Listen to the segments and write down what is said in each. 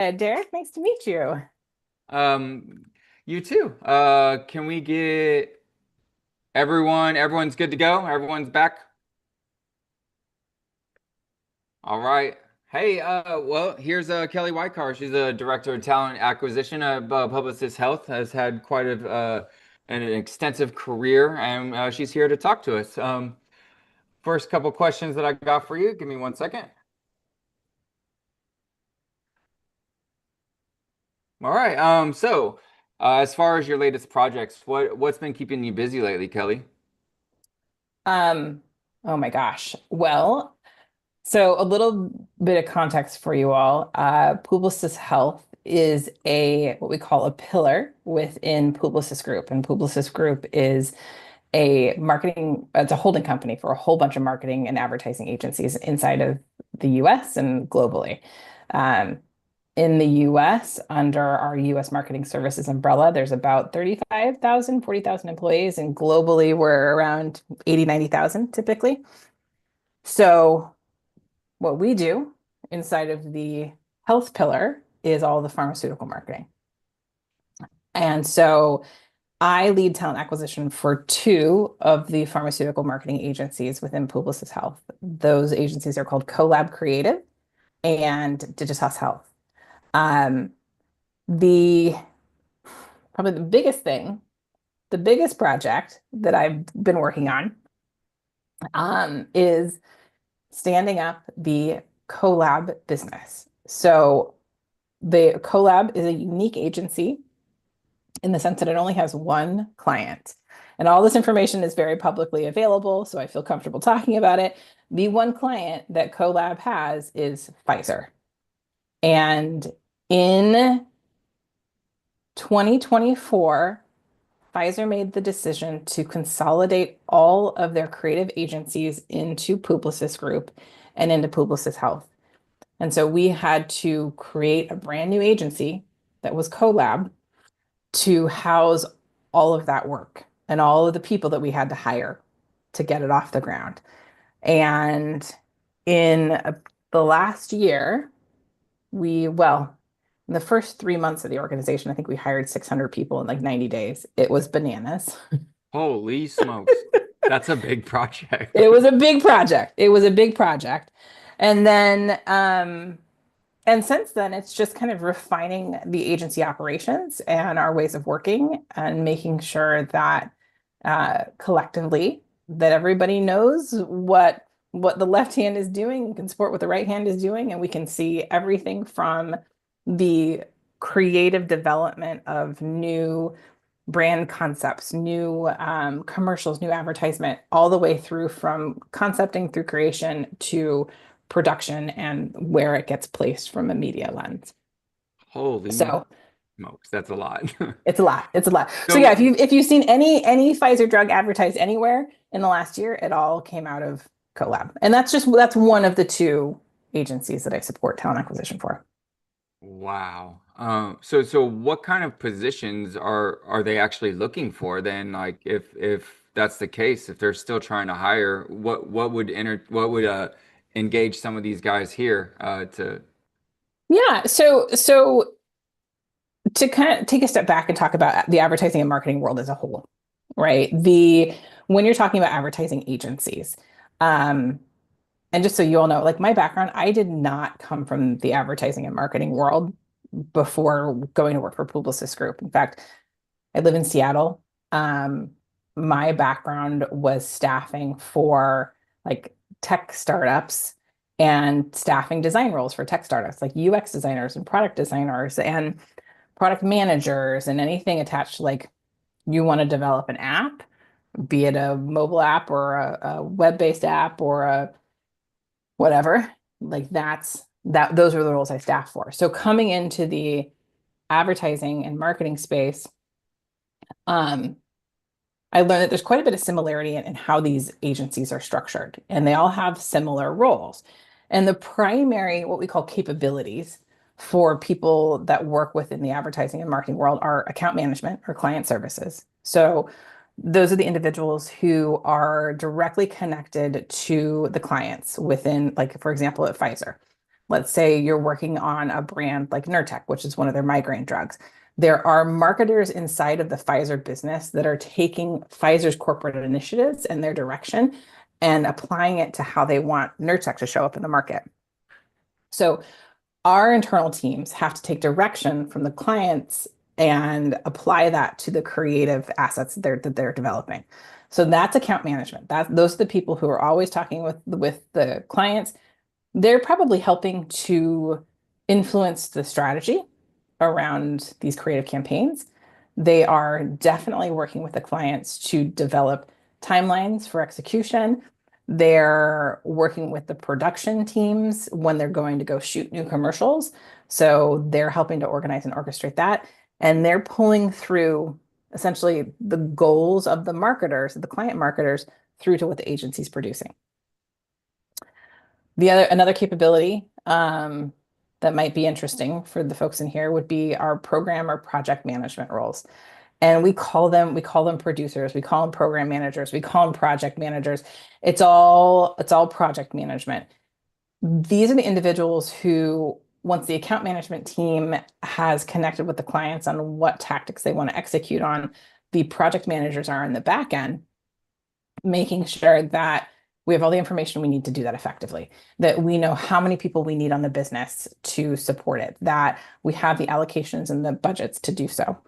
Derek, nice to meet you. Um, you too. Can we get everyone's good to go? Everyone's back? All right. Hey, well, here's Kelli Whitecar. She's a director of talent acquisition at Publicis Health, has had quite an extensive career, and she's here to talk to us. First couple questions that I got for you. Give me 1 second. All right. As far as your latest projects, what's been keeping you busy lately, Kelly? Um, oh my gosh. Well, so a little bit of context for you all. Publicis Health is a what we call a pillar within Publicis Group, and Publicis Group is it's a holding company for a whole bunch of marketing and advertising agencies inside of the US and globally. Um, in the US, under our US marketing services umbrella, there's about 35,000, 40,000 employees, and globally we're around 80, 90,000 typically. So what we do inside of the health pillar is all the pharmaceutical marketing. And so I lead talent acquisition for two of the pharmaceutical marketing agencies within Publicis Health. Those agencies are called Collab Creative and Digitas Health. Um, the Probably the biggest project that I've been working on is standing up the Collab business. So the Collab is a unique agency in the sense that it only has one client. And all this information is very publicly available, so I feel comfortable talking about it. The one client that Collab has is Pfizer. And in 2024, Pfizer made the decision to consolidate all of their creative agencies into Publicis Group and into Publicis Health. And so we had to create a brand new agency that was Collab to house all of that work and all of the people that we had to hire to get it off the ground. And in the last year, in the first 3 months of the organization, I think we hired 600 people in like 90 days. It was bananas. Holy smokes. That's a big project. It was a big project. It was a big project. And then, and since then, it's just kind of refining the agency operations and our ways of working and making sure that collectively that everybody knows what the left hand is doing and can support what the right hand is doing, and we can see everything from the creative development of new brand concepts, new commercials, new advertisement, all the way through from concepting through creation to production and where it gets placed from a media lens. Holy So smokes. That's a lot. it's a lot. It's a lot. So yeah, So, if you've seen any Pfizer drug advertised anywhere in the last year, it all came out of Collab. And that's one of the two agencies that I support talent acquisition for. wow. So what kind of positions are they actually looking for then? Like if that's the case, if they're still trying to hire, what would engage some of these guys here to Yeah, so to kind of take a step back and talk about the advertising and marketing world as a whole, right? The When you're talking about advertising agencies, um, and just so you all know, like my background, I did not come from the advertising and marketing world before going to work for Publicis Group. In fact, I live in Seattle. Um, my background was staffing for like tech startups and staffing design roles for tech startups, like UX designers and product designers and product managers and anything attached to like you want to develop an app, be it a mobile app or a web-based app or a whatever, like those are the roles I staff for. So coming into the advertising and marketing space, um, I learned that there's quite a bit of similarity in how these agencies are structured, and they all have similar roles. And the primary, what we call capabilities for people that work within the advertising and marketing world are account management or client services. So those are the individuals who are directly connected to the clients within, like, for example, at Pfizer. let's say you're working on a brand like Nurtec, which is one of their migraine drugs. There are marketers inside of the Pfizer business that are taking Pfizer's corporate initiatives and their direction and applying it to how they want Nurtec to show up in the market. So our internal teams have to take direction from the clients and apply that to the creative assets that they're developing. So that's account management. Those are the people who are always talking with the clients. They're probably helping to influence the strategy around these creative campaigns. They are definitely working with the clients to develop timelines for execution. They're working with the production teams when they're going to go shoot new commercials. So they're helping to organize and orchestrate that. And they're pulling through essentially the goals of the marketers, the client marketers, through to what the agency's producing. Another capability that might be interesting for the folks in here would be our program or project management roles. And we call them producers, we call them program managers, we call them project managers. It's all project management. These are the individuals who, once the account management team has connected with the clients on what tactics they want to execute on, the project managers are in the back end, making sure that we have all the information we need to do that effectively, that we know how many people we need on the business to support it, that we have the allocations and the budgets to do so,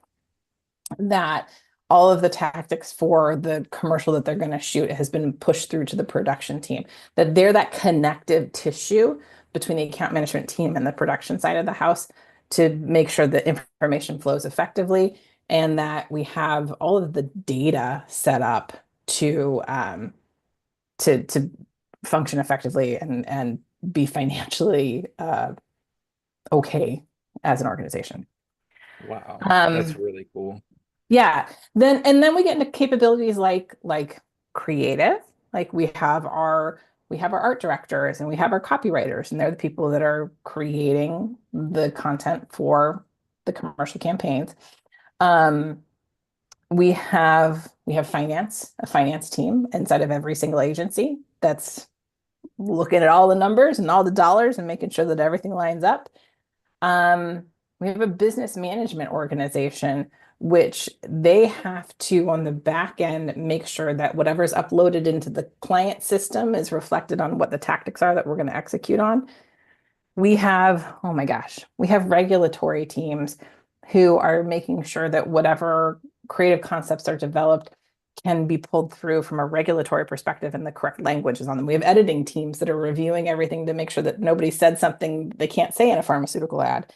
that all of the tactics for the commercial that they're going to shoot has been pushed through to the production team, that they're that connective tissue between the account management team and the production side of the house to make sure that information flows effectively and that we have all of the data set up to function effectively and be financially okay as an organization. Wow, that's Um, really cool. yeah. Then we get into capabilities like creative. Like we have our art directors and we have our copywriters, and they're the people that are creating the content for the commercial campaigns. Um, we have a finance team inside of every single agency that's looking at all the numbers and all the dollars and making sure that everything lines up. We have a business management organization, which they have to, on the back end, make sure that whatever's uploaded into the client system is reflected on what the tactics are that we're going to execute on. Oh my gosh, we have regulatory teams who are making sure that whatever creative concepts are developed can be pulled through from a regulatory perspective and the correct language is on them. We have editing teams that are reviewing everything to make sure that nobody said something they can't say in a pharmaceutical ad.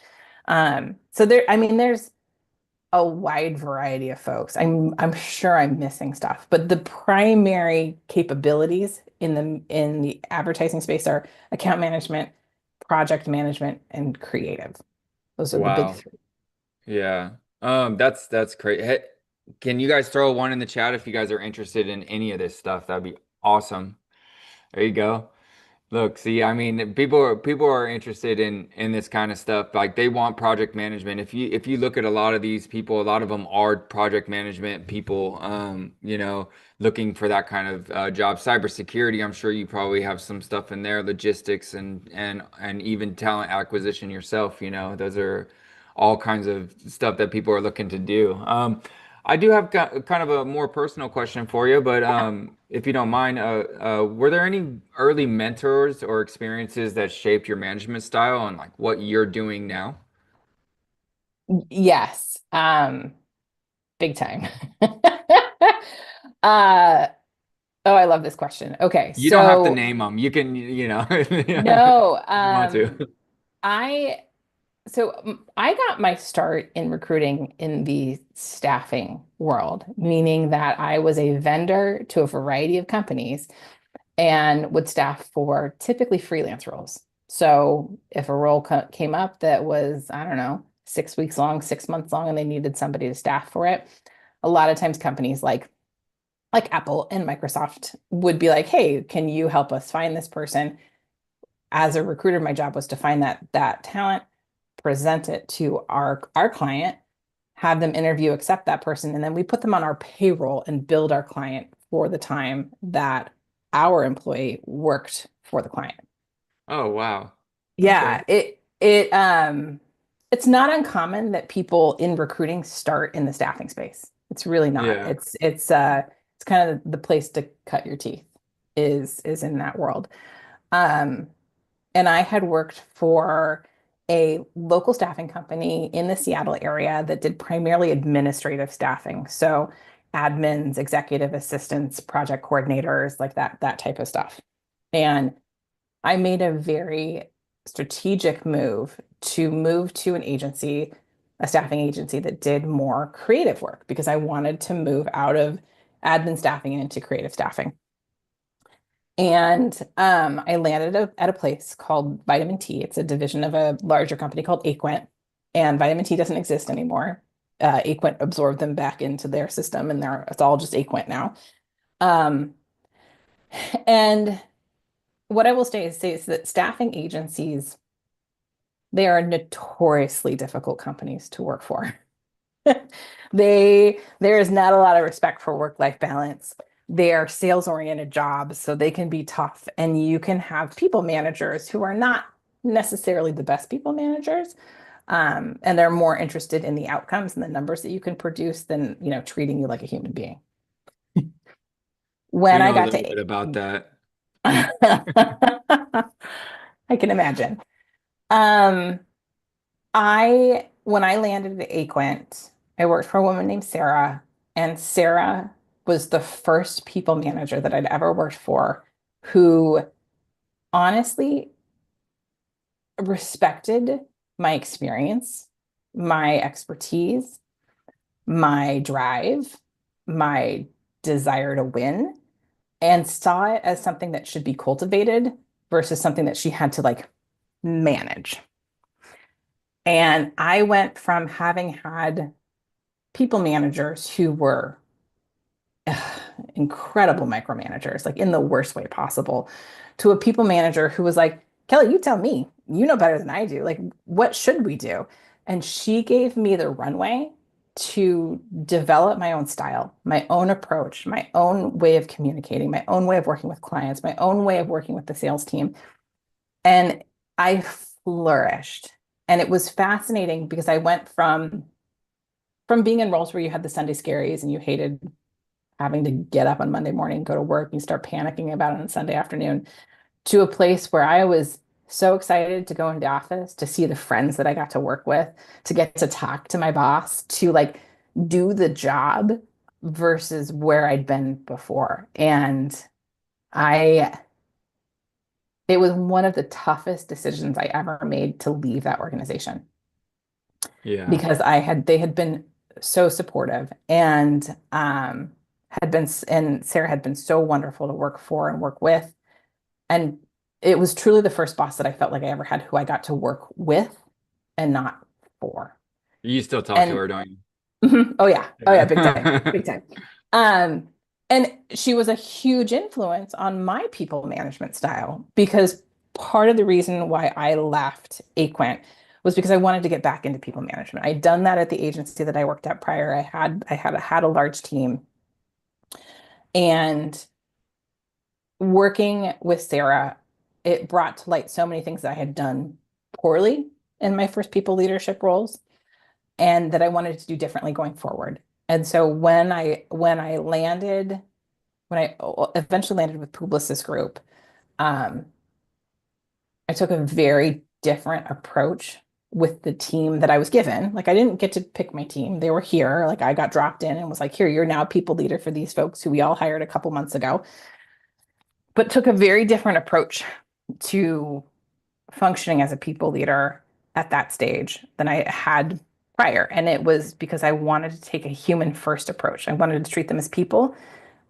So I mean, there's a wide variety of folks. I'm sure I'm missing stuff, but the primary capabilities in the advertising space are account management, project management, and creative. Those are the big Wow. three. Yeah. That's great. Hey, can you guys throw one in the chat if you guys are interested in any of this stuff? That'd be awesome. There you go. Look, see, I mean, people are interested in this kind of stuff. Like they want project management. If you look at a lot of these people, a lot of them are project management people. Looking for that kind of job. Cybersecurity, I'm sure you probably have some stuff in there. Logistics and even talent acquisition yourself. Those are all kinds of stuff that people are looking to do. I do have kind of a more personal question for you, but if you don't mind, were there any early mentors or experiences that shaped your management style and like what you're doing now? Yes, big time. Uh, oh, I love this question. Okay, You don't have to so name them. You can, no, if you want to. I I got my start in recruiting in the staffing world, meaning that I was a vendor to a variety of companies and would staff for typically freelance roles. So if a role came up that was, I don't know, 6 weeks long, 6 months long, and they needed somebody to staff for it, a lot of times companies like Apple and Microsoft would be like, "Hey, can you help us find this person?" As a recruiter, my job was to find that talent, present it to our client, have them interview, accept that person, and then we put them on our payroll and build our client for the time that our employee worked for the client. Oh, wow. Yeah, Okay. it's not uncommon that people in recruiting start in the staffing space. It's really not. Yeah. It's kind of the place to cut your teeth is in that world. Um, and I had worked for a local staffing company in the Seattle area that did primarily administrative staffing. So admins, executive assistants, project coordinators, like that type of stuff. And I made a very strategic move to an agency, a staffing agency that did more creative work because I wanted to move out of admin staffing and into creative staffing. And I landed at a place called Vitamin T. It's a division of a larger company called Aquent, and Vitamin T doesn't exist anymore. Aquent absorbed them back into their system, and it's all just Aquent now. Um, and what I will say is that staffing agencies, they are notoriously difficult companies to work for. There is not a lot of respect for work-life balance. They are sales-oriented jobs, so they can be tough. And you can have people managers who are not necessarily the best people managers. And they're more interested in the outcomes and the numbers that you can produce than, treating you like a human being. We When I know a got little bit to, about that. I can imagine. Um, when I landed at Aquent, I worked for a woman named Sarah, and Sarah was the first people manager that I'd ever worked for who honestly respected my experience, my expertise, my drive, my desire to win, and saw it as something that should be cultivated versus something that she had to like manage. And I went from having had people managers who were incredible micromanagers, like in the worst way possible, to a people manager who was like, Kelli, you tell me, you know better than I do. Like, what should we do? And she gave me the runway to develop my own style, my own approach, my own way of communicating, my own way of working with clients, my own way of working with the sales team. And I flourished. And it was fascinating because I went from being in roles where you had the Sunday scaries and you hated having to get up on Monday morning, go to work, and you start panicking about it on Sunday afternoon, to a place where I was so excited to go into the office, to see the friends that I got to work with, to get to talk to my boss, to like do the job versus where I'd been before. And I, it was one of the toughest decisions I ever made to leave that organization Yeah. because they had been so supportive and and Sarah had been so wonderful to work for and work with. And it was truly the first boss that I felt like I ever had who I got to work with and not for. You still talk to And her, don't you? oh yeah, big time, Yeah. big time. Um, and she was a huge influence on my people management style because part of the reason why I left Aquent was because I wanted to get back into people management. I'd done that at the agency that I worked at prior. I had a large team, and working with Sarah, it brought to light so many things that I had done poorly in my first people leadership roles and that I wanted to do differently going forward. And so when I eventually landed with Publicis Group, um, I took a very different approach with the team that I was given. Like I didn't get to pick my team. They were here. Like I got dropped in and was like, here, you're now people leader for these folks who we all hired a couple months ago, but took a very different approach to functioning as a people leader at that stage than I had prior. And it was because I wanted to take a human first approach. I wanted to treat them as people,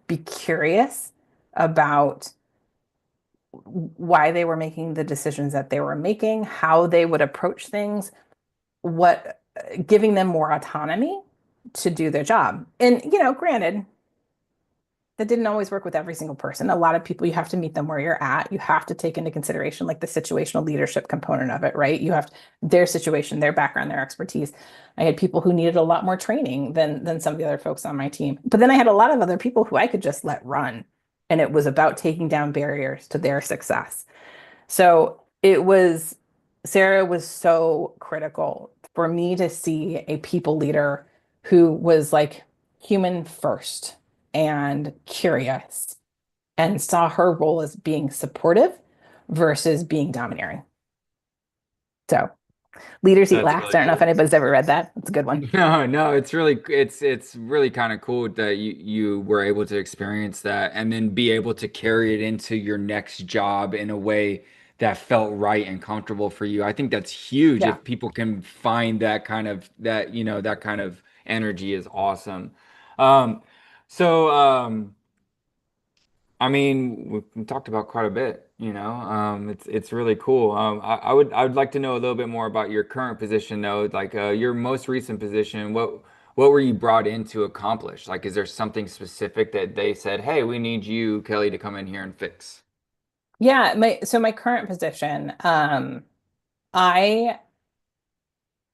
be curious about why they were making the decisions that they were making, how they would approach things, what giving them more autonomy to do their job. And, granted, that didn't always work with every single person. A lot of people, you have to meet them where you're at. You have to take into consideration like the situational leadership component of it, right? You have their situation, their background, their expertise. I had people who needed a lot more training than some of the other folks on my team. But then I had a lot of other people who I could just let run. And it was about taking down barriers to their success. So it was Sarah was so critical for me to see a people leader who was like human first and curious and saw her role as being supportive versus being domineering. So, Leaders Eat That's Last. really I don't know if cool. anybody's ever read that. It's a good one. No, no, it's really kind of cool that you were able to experience that and then be able to carry it into your next job in a way that felt right and comfortable for you. I think that's huge Yeah. if people can find that kind of energy is awesome. Um, so I mean, we talked about quite a bit, it's really cool. I would like to know a little bit more about your current position though, like your most recent position. What were you brought in to accomplish? Like, is there something specific that they said, "Hey, we need you, Kelly, to come in here and fix"? Yeah, my current position, I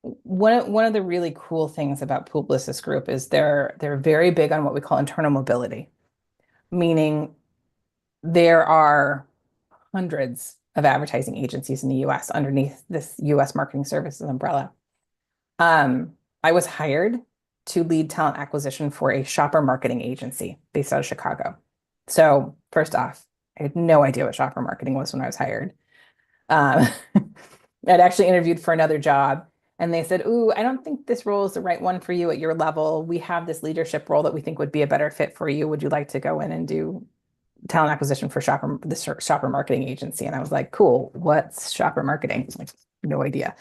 one of the really cool things about Publicis Group is they're very big on what we call internal mobility, meaning there are hundreds of advertising agencies in the US underneath this US marketing services umbrella. I was hired to lead talent acquisition for a shopper marketing agency based out of Chicago. So, first off, I had no idea what shopper marketing was when I was hired. Um, I'd actually interviewed for another job and they said, "Ooh, I don't think this role is the right one for you at your level. We have this leadership role that we think would be a better fit for you. Would you like to go in and do talent acquisition for shopper marketing agency?" And I was like, "Cool, what's shopper marketing?" Like, no idea.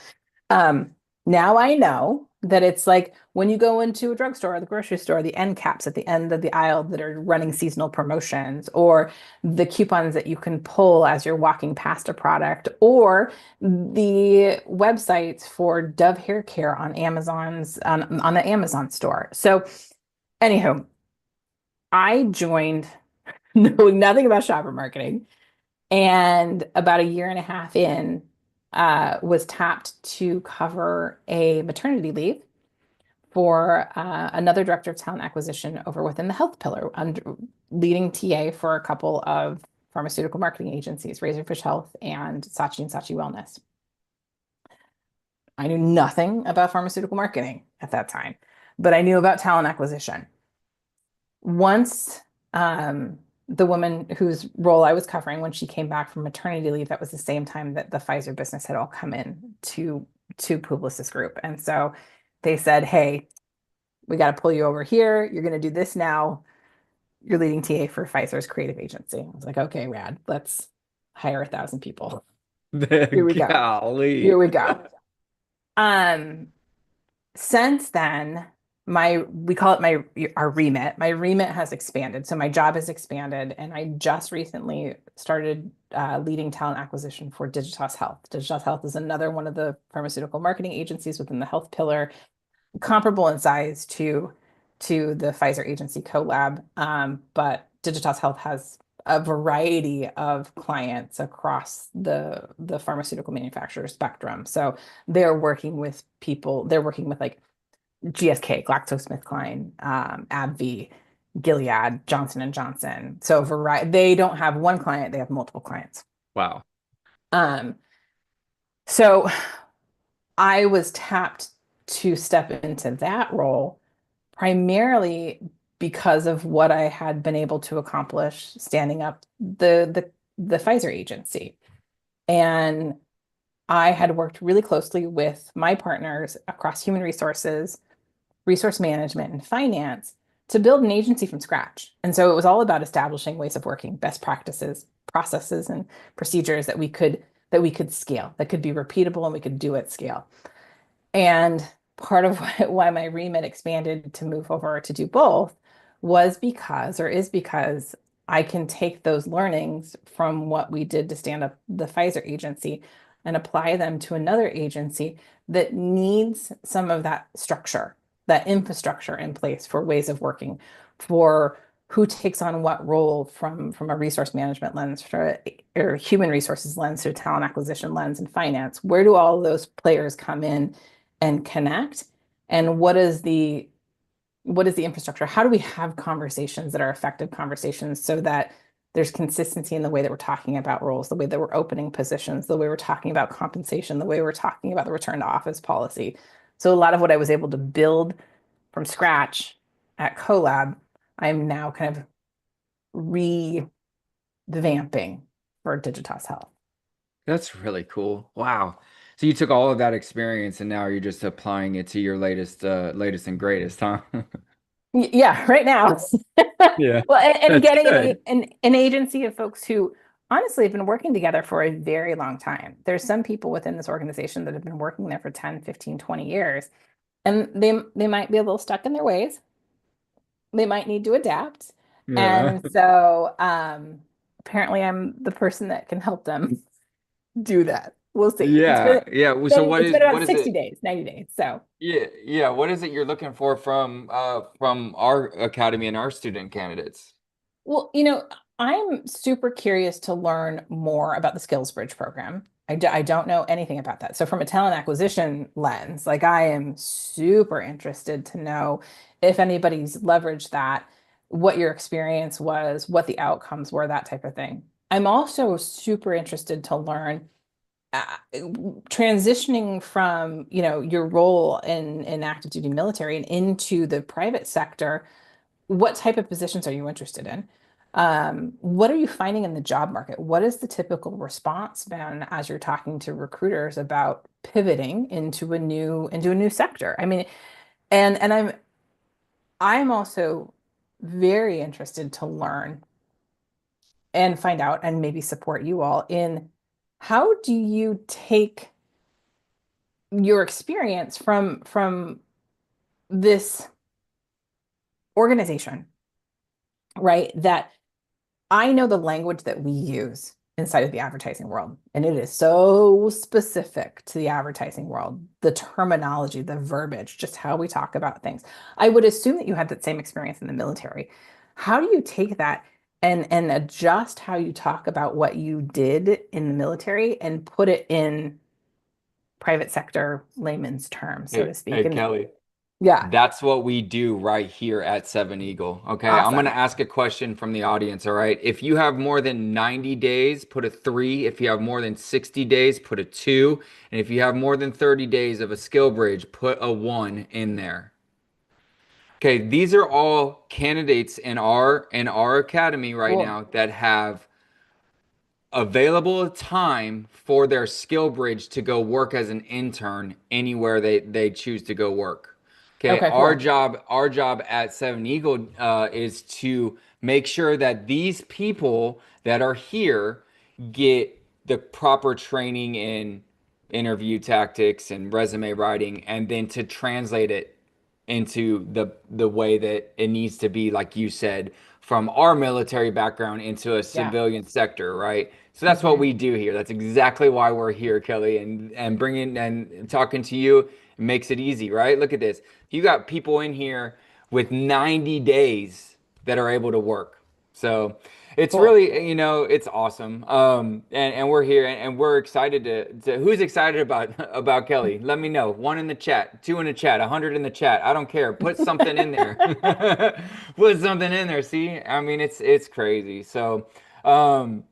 Um, Now I know that it's like when you go into a drugstore or the grocery store, the end caps at the end of the aisle that are running seasonal promotions, or the coupons that you can pull as you're walking past a product, or the websites for Dove hair care on on the Amazon store. So, anywho, I joined knowing nothing about shopper marketing, and about a year and a half in, was tapped to cover a maternity leave for another director of talent acquisition over within the health pillar, leading TA for a couple of pharmaceutical marketing agencies, Razorfish Health and Saatchi Wellness. I knew nothing about pharmaceutical marketing at that time, but I knew about talent acquisition. Once the woman whose role I was covering, when she came back from maternity leave, that was the same time that the Pfizer business had all come in to Publicis Group. And so they said, "Hey, we got to pull you over here. You're going to do this now. You're leading TA for Pfizer's creative agency." I was like, "Okay, rad. Let's hire 1,000 people. Here we go. Here Golly. we go." Um, since then, my we call it my our remit. My remit has expanded. So my job has expanded, and I just recently started leading talent acquisition for Digitas Health. Digitas Health is another one of the pharmaceutical marketing agencies within the health pillar, comparable in size to the Pfizer agency collab. But Digitas Health has a variety of clients across the pharmaceutical manufacturer spectrum. So they're working with people, they're working with like GSK, GlaxoSmithKline, AbbVie, Gilead, Johnson and Johnson. So variety, they don't have one client, they have multiple clients. Wow. Um, so I was tapped to step into that role primarily because of what I had been able to accomplish standing up the Pfizer agency. And I had worked really closely with my partners across human resources, resource management, and finance to build an agency from scratch. And so it was all about establishing ways of working, best practices, processes, and procedures that we could scale, that could be repeatable and we could do at scale. And part of why my remit expanded to move over to do both was because, or is because, I can take those learnings from what we did to stand up the Pfizer agency and apply them to another agency that needs some of that structure, that infrastructure in place for ways of working, for who takes on what role from a resource management lens, for or human resources lens, to talent acquisition lens, and finance. Where do all of those players come in and connect? And what is the infrastructure? How do we have conversations that are effective conversations so that There's consistency in the way that we're talking about roles, the way that we're opening positions, the way we're talking about compensation, the way we're talking about the return to office policy. So a lot of what I was able to build from scratch at CoLab, I'm now kind of revamping for Digitas Health. That's really cool. Wow. So you took all of that experience and now you're just applying it to your latest and greatest, huh? Yeah, right now. Yeah, Well, and that's getting good. an agency of folks who honestly have been working together for a very long time. There's some people within this organization that have been working there for 10, 15, 20 years, and they might be a little stuck in their ways. They might need to adapt. Yeah. And so apparently I'm the person that can help them do that. We'll see. Yeah. Yeah. Well, so It's been what about is 60 it? days, 90 days. So Yeah, yeah. What is it you're looking for from our academy and our student candidates? well, I'm super curious to learn more about the Skills Bridge program. I don't know anything about that. So from a talent acquisition lens, like I am super interested to know if anybody's leveraged that, what your experience was, what the outcomes were, that type of thing. I'm also super interested to learn transitioning from, your role in active duty military and into the private sector. What type of positions are you interested in? What are you finding in the job market? What is the typical response been as you're talking to recruiters about pivoting into a new sector? I mean, and I'm also very interested to learn and find out and maybe support you all in how do you take your experience from this organization, right? That I know the language that we use inside of the advertising world, and it is so specific to the advertising world, the terminology, the verbiage, just how we talk about things. I would assume that you had that same experience in the military. How do you take that and adjust how you talk about what you did in the military and put it in private sector layman's terms, so to speak? Hey, And Kelly. yeah, That's what we do right here at Seven Eagle. Okay, I'm going awesome. to ask a question from the audience. All right. If you have more than 90 days, put a three. If you have more than 60 days, put a two. And if you have more than 30 days of a skill bridge, put a one in there. Okay, these are all candidates in our academy right Cool. now that have available time for their skill bridge to go work as an intern anywhere they choose to go work. Okay, Okay, our cool. job at Seven Eagle is to make sure that these people that are here get the proper training in interview tactics and resume writing, and then to translate it into the way that it needs to be, like you said, from our military background into a Yeah. civilian sector, right? So that's what Hmm. we do here. That's exactly why we're here, Kelly, and bringing and talking to you makes it easy, right? Look at this. You got people in here with 90 days that are able to work. So it's Cool. really, it's awesome. And we're here and we're excited to who's excited about Kelly? Let me know. One in the chat, two in the chat, 100 in the chat. I don't care. Put something in there. Put something in there. See? I mean, it's crazy. So, um,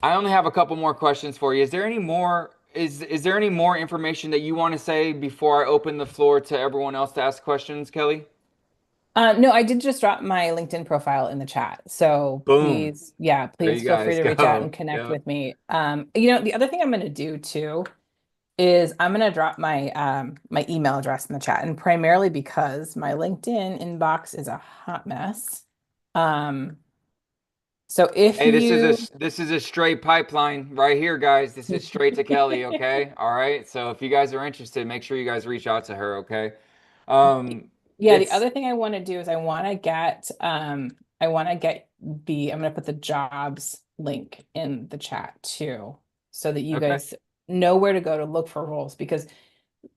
I only have a couple more questions for you. Is there any more is there any more information that you want to say before I open the floor to everyone else to ask questions, Kelly? No, I did just drop my LinkedIn profile in the chat. So Boom. please, yeah, There please you feel free guys to reach out and go. connect Yep. with me. The other thing I'm going to do too is I'm going to drop my email address in the chat, and primarily because my LinkedIn inbox is a hot mess. Um, so if Hey, you, this is a straight pipeline right here, guys. This is straight to Kelly, okay? All right. So if you guys are interested, make sure you guys reach out to her, okay? Um, yeah, the it's other thing I want to do is I want to get I'm going to put the jobs link in the chat too, so that you okay. guys know where to go to look for roles. Because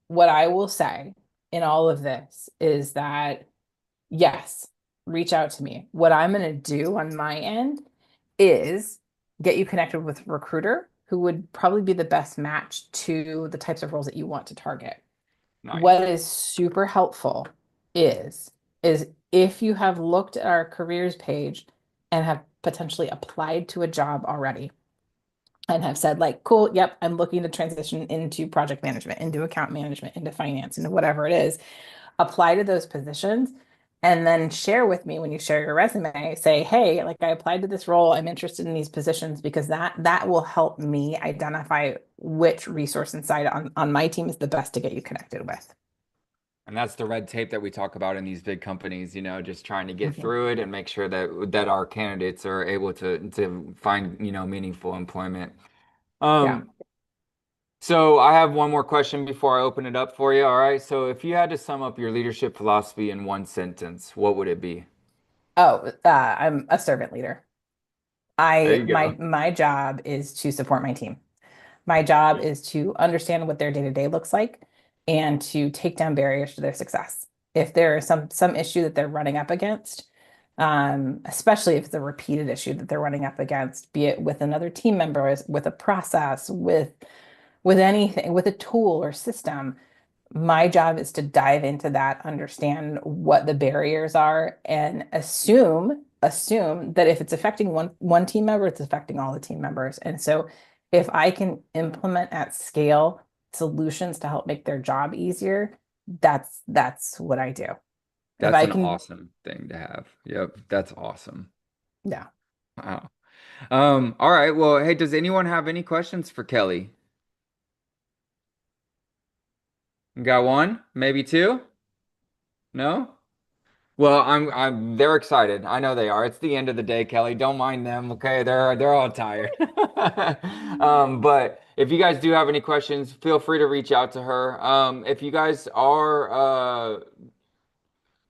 what I will say in all of this is that yes, reach out to me. What I'm going to do on my end is get you connected with a recruiter who would probably be the best match to the types of roles that you want to target. What Nice. is super helpful is is if you have looked at our careers page, and have potentially applied to a job already and have said like, cool, yep, I'm looking to transition into project management, into account management, into finance, into whatever it is, apply to those positions and then share with me when you share your resume, say, hey, like I applied to this role, I'm interested in these positions because that will help me identify which resource inside on my team is the best to get you connected with. And that's the red tape that we talk about in these big companies, just trying to get Mhm. through it and make sure that our candidates are able to find, meaningful employment. Yeah. Um, so I have one more question before I open it up for you. All right. So if you had to sum up your leadership philosophy in one sentence, what would it be? Oh, I'm a servant leader. There I you my go. my job is to support my team. My job is to understand what their day-to-day looks like and to take down barriers to their success. If there is some issue that they're running up against, especially if it's a repeated issue that they're running up against, be it with another team member, with a process, with anything, with a tool or system, my job is to dive into that, understand what the barriers are, and assume that if it's affecting one team member, it's affecting all the team members. And so if I can implement at scale solutions to help make their job easier, that's what I do. If That's I an can, awesome thing to have. Yep. That's awesome. yeah. Wow. All right. Well, hey, does anyone have any questions for Kelli? Got one? Maybe two? No? Well, they're excited. I know they are. It's the end of the day, Kelli. Don't mind them, okay? They're all tired. But if you guys do have any questions, feel free to reach out to her. If you guys are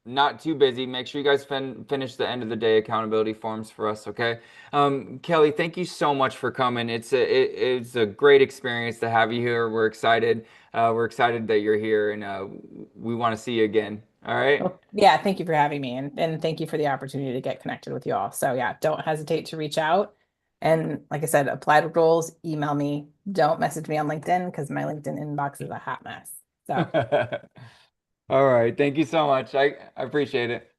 not too busy, make sure you guys finish the end of the day accountability forms for us, okay? Kelli, thank you so much for coming. It's a great experience to have you here. We're excited. We're excited that you're here, and we want to see you again. All right. Well, yeah, thank you for having me and thank you for the opportunity to get connected with you all. So yeah, don't hesitate to reach out. And like I said, apply to roles, email me. Don't message me on LinkedIn because my LinkedIn inbox is a hot mess. So All right. Thank you so much. I appreciate it.